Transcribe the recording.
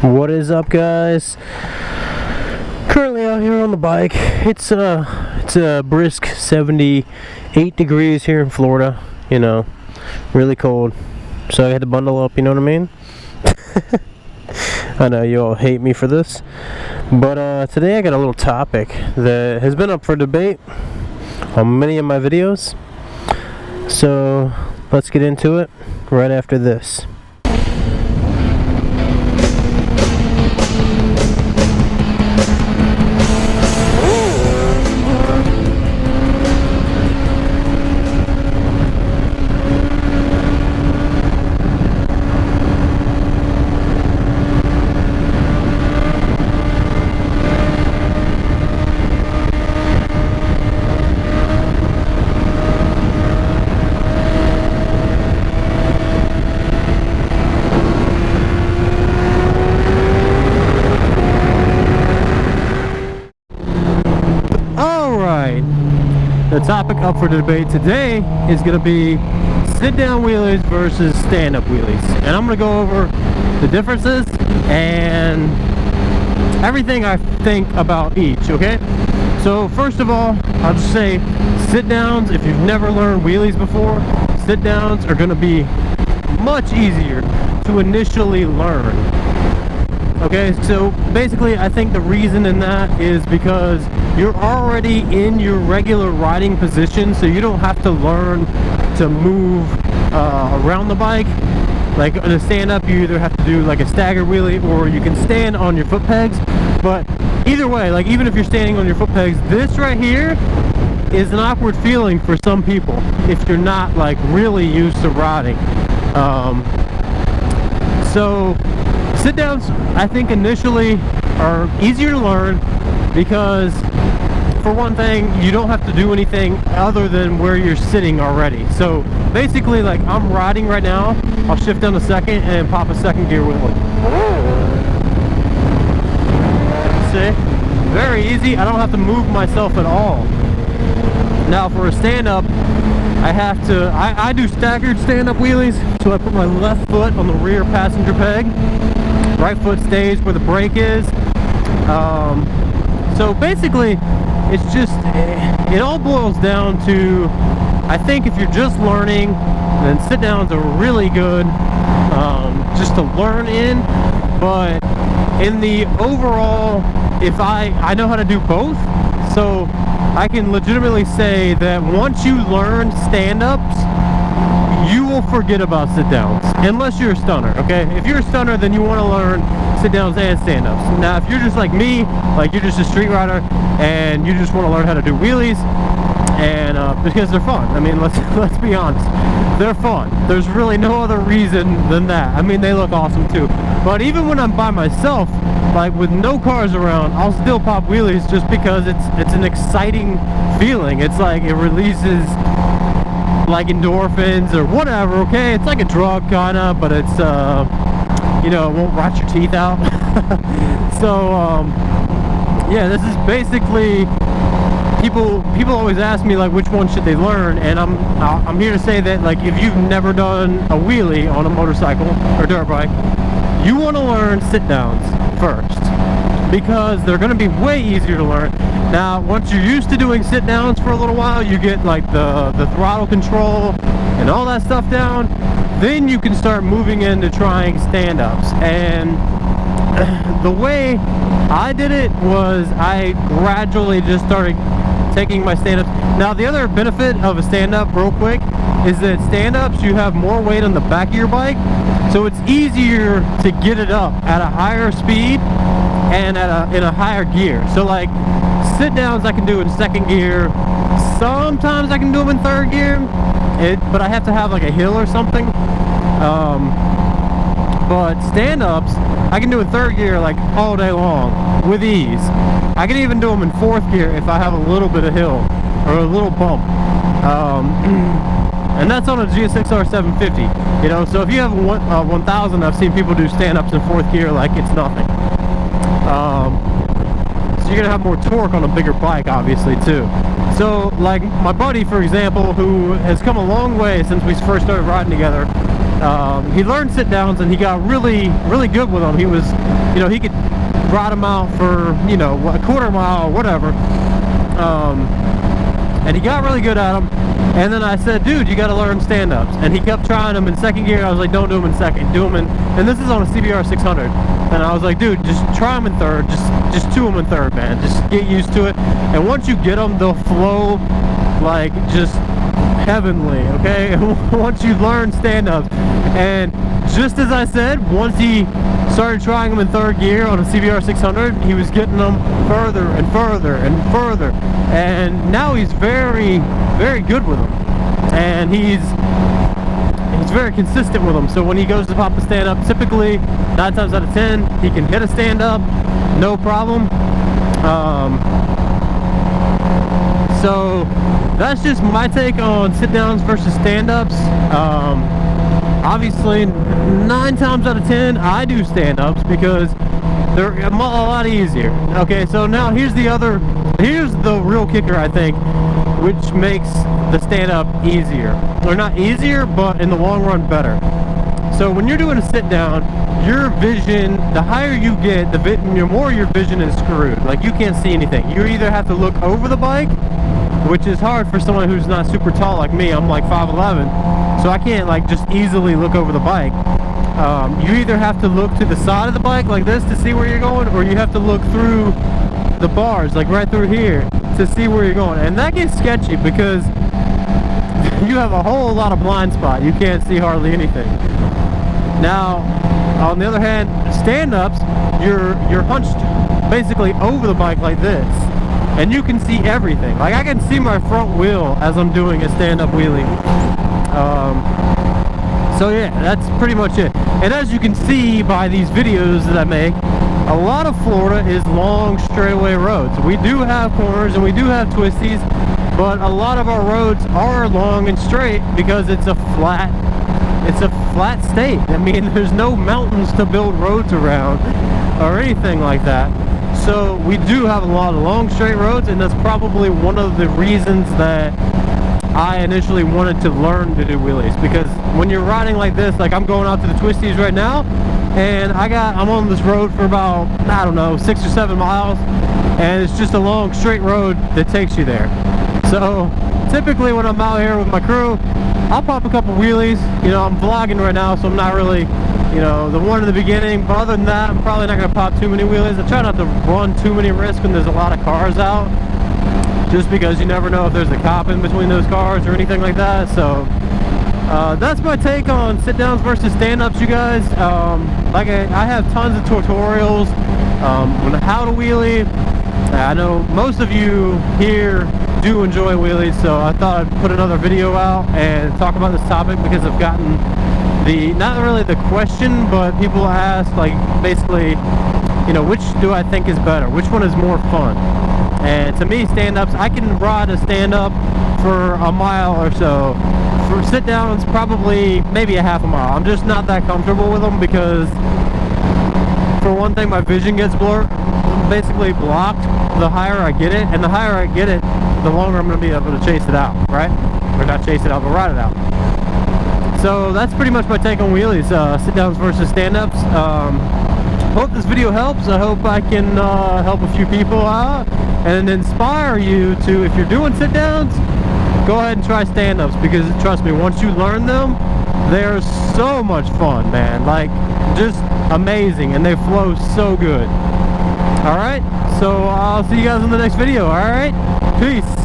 What is up, guys? Currently out here on the bike. It's a brisk 78 degrees here in Florida, you know, really cold, so I had to bundle up, you know what I mean? I know you all hate me for this, but today I got a little topic that has been up for debate on many of my videos, so let's get into it right after this. The topic up for debate today is going to be sit-down wheelies versus stand-up wheelies, and I'm going to go over the differences and everything I think about each, okay? So first of all, I'll just say sit-downs, if you've never learned wheelies before, sit-downs are going to be much easier to initially learn. Okay, so basically I think the reason in that is because you're already in your regular riding position, so you don't have to learn to move around the bike. Like in a stand-up, you either have to do like a stagger wheelie or you can stand on your foot pegs. But either way, like even if you're standing on your foot pegs, this right here is an awkward feeling for some people if you're not like really used to riding. So sit-downs, I think initially are easier to learn because, for one thing, you don't have to do anything other than where you're sitting already. So basically, like I'm riding right now, I'll shift down to second and pop a second gear wheel. See? Very easy. I don't have to move myself at all. Now for a stand-up, I do staggered stand-up wheelies, so I put my left foot on the rear passenger peg. Right foot stays where the brake is. So basically, it's just, it all boils down to, I think if you're just learning, then sit-downs are really good just to learn in. But in the overall, if I know how to do both, so I can legitimately say that once you learn stand-ups, you will forget about sit-downs, unless you're a stunner, okay? If you're a stunner, then you want to learn sit-downs and stand-ups. Now, if you're just like me, like you're just a street rider, and you just want to learn how to do wheelies, and because they're fun. I mean, let's be honest, they're fun. There's really no other reason than that. I mean, they look awesome too. But even when I'm by myself, like with no cars around, I'll still pop wheelies just because it's an exciting feeling. It's like it releases like endorphins or whatever, okay? It's like a drug kinda, but it's you know, it won't rot your teeth out. So yeah, this is basically, people always ask me like which one should they learn, and I'm here to say that like if you've never done a wheelie on a motorcycle or dirt bike, you want to learn sit downs first because they're going to be way easier to learn. Now once you're used to doing sit downs for a little while, you get like the throttle control and all that stuff down, then you can start moving into trying stand-ups. And the way I did it was I gradually just started taking my stand-ups. Now the other benefit of a stand-up, real quick, is that stand-ups, you have more weight on the back of your bike, so it's easier to get it up at a higher speed and in a higher gear. So like sit-downs I can do in second gear, sometimes I can do them in third gear, but I have to have like a hill or something. But stand-ups I can do in third gear like all day long with ease. I can even do them in fourth gear if I have a little bit of hill or a little bump. And that's on a GSX-R 750, you know. So if you have 1000, I've seen people do stand-ups in fourth gear like it's nothing. So you're gonna have more torque on a bigger bike, obviously, too. So like my buddy, for example, who has come a long way since we first started riding together, He learned sit downs and he got really good with them. He was, you know, he could ride them out for, you know, a quarter mile or whatever, and he got really good at them. And then I said, dude, you got to learn stand-ups. And he kept trying them in second gear. I was like, don't do them in second, do them in, and this is on a CBR 600. And I was like, dude, just try them in third, just do them in third, man. Just get used to it. And once you get them, they'll flow like just heavenly, okay? Once you learn stand-ups. And just as I said, once he started trying them in third gear on a CBR 600, he was getting them further and further and further. And now he's very good with them. And he's very consistent with them. So when he goes to pop a stand-up, typically 9 times out of 10, he can hit a stand-up, no problem. So that's just my take on sit-downs versus stand-ups. Obviously, 9 times out of 10, I do stand-ups because they're a lot easier. Okay, so now here's the real kicker, I think, which makes the stand-up easier. Or not easier, but in the long run, better. So when you're doing a sit-down, your vision, the higher you get, the more your vision is screwed. Like, you can't see anything. You either have to look over the bike, which is hard for someone who's not super tall like me. I'm like 5'11", so I can't like just easily look over the bike. You either have to look to the side of the bike like this to see where you're going, or you have to look through the bars, like right through here, to see where you're going. And that gets sketchy because you have a whole lot of blind spot. You can't see hardly anything. Now, on the other hand, stand-ups, you're hunched basically over the bike like this, and you can see everything. Like, I can see my front wheel as I'm doing a stand-up wheelie. So yeah, that's pretty much it. And as you can see by these videos that I make, a lot of Florida is long straightaway roads. We do have corners and we do have twisties, but a lot of our roads are long and straight because it's a flat state. I mean, there's no mountains to build roads around or anything like that. So we do have a lot of long straight roads, and that's probably one of the reasons that I initially wanted to learn to do wheelies, because when you're riding like this, like I'm going out to the twisties right now, and I'm on this road for about, I don't know, 6 or 7 miles, and it's just a long straight road that takes you there. So typically when I'm out here with my crew, I'll pop a couple wheelies. You know, I'm vlogging right now, so I'm not really, you know, the one in the beginning, but other than that, I'm probably not going to pop too many wheelies. I try not to run too many risks when there's a lot of cars out, just because you never know if there's a cop in between those cars or anything like that. So that's my take on sit-downs versus stand-ups, you guys. Like I have tons of tutorials on how to wheelie. I know most of you here do enjoy wheelies, so I thought I'd put another video out and talk about this topic, because I've gotten not really the question, but people ask, like, basically, you know, which do I think is better? Which one is more fun? And to me, stand-ups, I can ride a stand-up for a mile or so. For sit-downs, probably maybe a half a mile. I'm just not that comfortable with them because, for one thing, my vision gets basically blocked the higher I get it, and the higher I get it, the longer I'm going to be able to chase it out, right? Or not chase it out, but ride it out. So that's pretty much my take on wheelies, sit-downs versus stand-ups. Hope this video helps. I hope I can help a few people out and inspire you to, if you're doing sit-downs, go ahead and try stand-ups, because trust me, once you learn them, they're so much fun, man. Like, just amazing, and they flow so good. Alright, so I'll see you guys in the next video. Alright, peace.